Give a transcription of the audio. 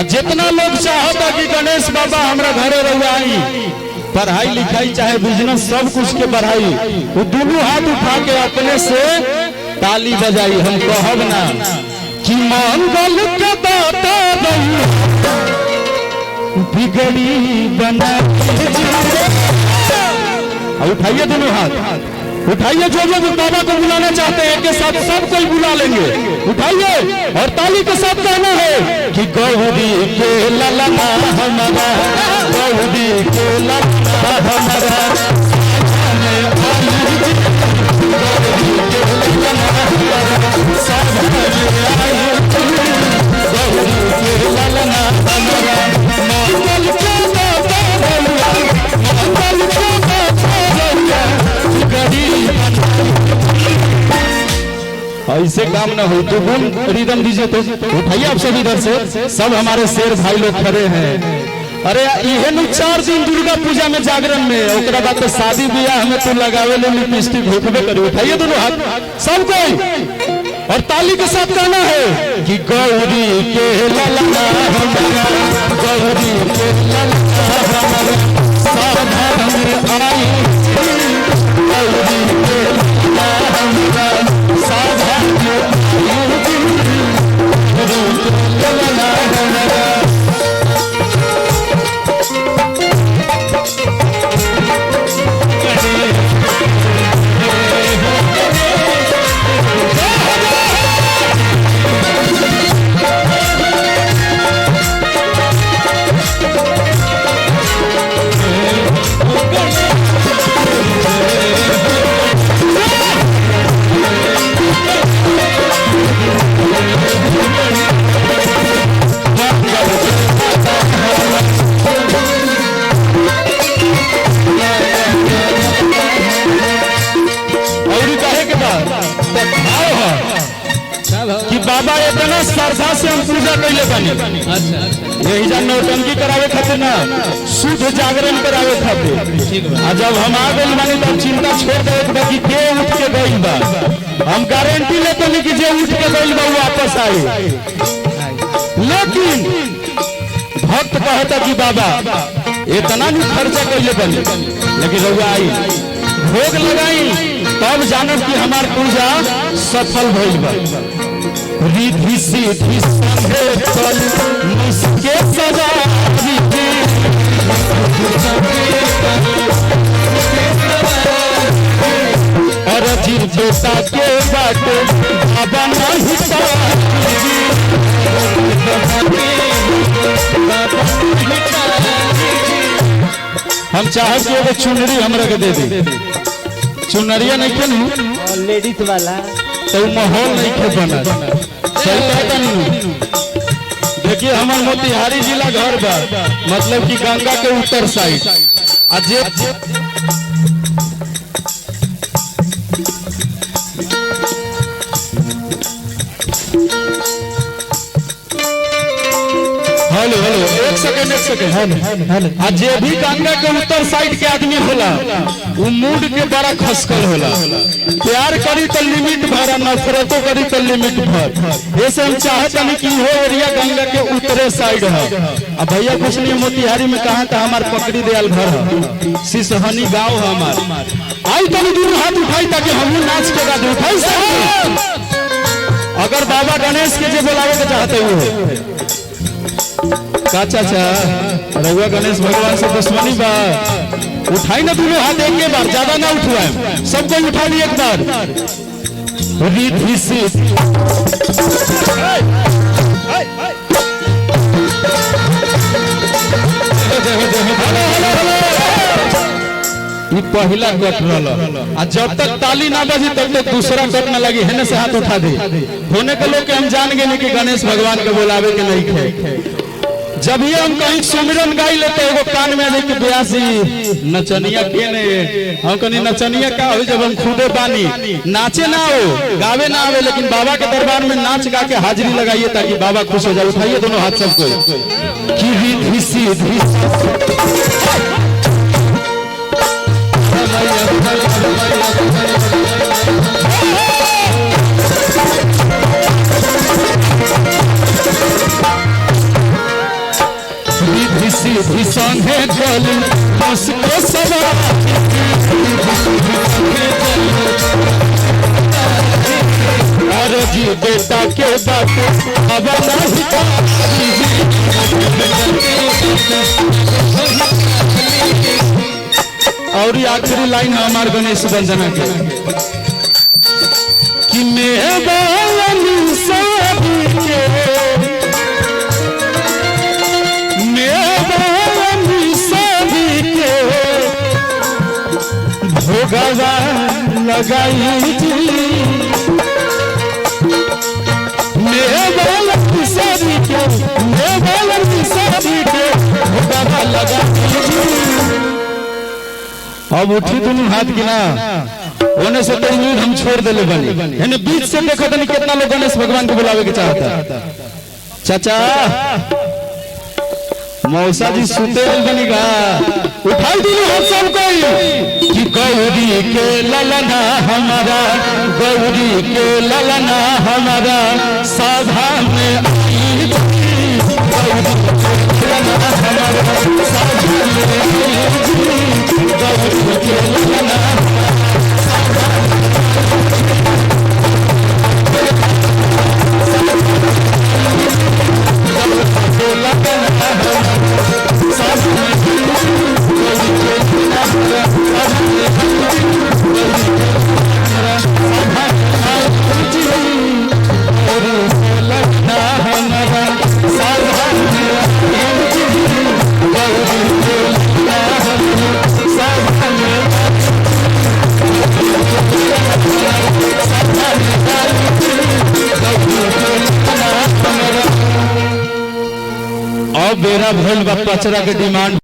जितना लोग चाहता कि गणेश बाबा हमरा घरे रहुआई, पढ़ाई लिखाई चाहे बिजनेस सब कुछ के बढ़ाई, वो दोनों हाथ उठा के अपने से ताली बजाई। हम कहब ना कि मंगल के दाता बिगड़ी बना। उठाइए दोनों हाथ, उठाइए। जो लोग बाबा को बुलाना चाहते हैं के साथ सब कोई बुला लेंगे। उठाइए और ताली के साथ कहना है कि गौरी के ललना हमारा, गौरी के ललना हमारा, ऐसे काम ना हो। तो गुण रिदम दीजिए। तो उठाइए आप सब इधर से, सब हमारे शेर भाई लोग खड़े हैं। अरे यह 4 दिन दुर्गा पूजा में जागरण में, ओकरा बाद तो शादी ब्याह में तो लगावे ले लिपस्टिक होकबे करे। उठाइए दोनों हाथ सब कोई और ताली के साथ कहना है कि गौरी के ललना हमारा, गौरी के ललना हमारा, साधा में आई, गौरी के ललना हमारा, साधा में आई, गौरी के ललना हमारा। कि बाबा इतना श्रद्धा से हम पूजा कैले बनी। अच्छा, यही जान नौटंकी करावे खातिर ना, शुद्ध जागरण करावे खातिर। जब हम आ गए बानी तब चिंता छोड़ दे कि के उठ के गई बा। हम गारंटी लेते नहीं कि जे उठ के गई बा वो वापस आए। लेकिन भक्त कहता कि बाबा इतना नहीं खर्चा कैले बनी, लेकिन रउआ आई, भोग लगाई, तब जानब कि हमार पूजा सफल भइल बा। रिद्धि सिद्धि संगे फल मुझके सजा और जिन बेटा के बाटे बाबा नहीं हम चाहे कि एगो चुनरी हमरा के दे दी। चुनरिया नहीं के लेडीज वाला तो माहौल नहीं के बना। सही कहता नहीं। देखिए हमार मोतिहारी जिला घर बा, मतलब कि गंगा के उत्तर साइड। हेलो हेलो एक सेकंड। आज जे भी गंगा के उत्तर साइड के आदमी होला वो मूड के बड़ा खसकल होला। प्यार करी तो लिमिट भर, नफरतों करी तो लिमिट भर। ऐसे हम चाहते नहीं कि वो एरिया गंगा के उत्तरे साइड है। अब भैया कुछ नहीं, मोतिहारी में कहाँ का हमार पकड़ी दयाल घर है, सिसहनी गाँव है हमार। आई तो दोनों हाथ उठाई ताकि हम नाच के गा दे। उठाई अगर बाबा गणेश के जे बुलावे के चाहते हुए का चाचा रघुआ गणेश भगवान से दुश्मनी बा। उठाई ना दोनों हाथ एक के बार, ज्यादा ना उठवाए, सबको उठा ली एक बार। रिद्धि से पहला कट रहा। जब तक ताली ना बजी तब तक दूसरा कट ना लगी। है से हाथ उठा दे। होने के लोग के हम जान गए कि गणेश भगवान के बुलावे के नहीं खे। जब ये हम कहीं सुमिरन गाई लेते एगो कान में लेके ब्यासी नचनिया के ने, हम कहीं नचनिया का हो जब हम खुदे बानी। नाचे ना हो, गावे ना आवे, लेकिन बाबा के दरबार में नाच गा के हाजिरी लगाइए ताकि बाबा खुश हो जाए। उठाइए दोनों हाथ सबको। संगे चल मुझको सवार अरे जी बेटा के बात अब नहीं और आखिरी लाइन हमार गणेश वंदना के कि मेरा भोगवा लगाई अब उठी दोनों हाथ की ना होने से तो हम छोड़ देले बनी यानी बीच से देखो तो कितना लोग गणेश भगवान को बुलावे के चाहता चाचा मौसा जी सुतेल बनेगा उठाई दी हम सब कोई कि गौरी के ललना हमारा गौरी के ललना हमारा साधा में आई गौरी के ललना हमारा साधा में आई गौरी के ललना अब बेरा भइल बा पचरा के डिमांड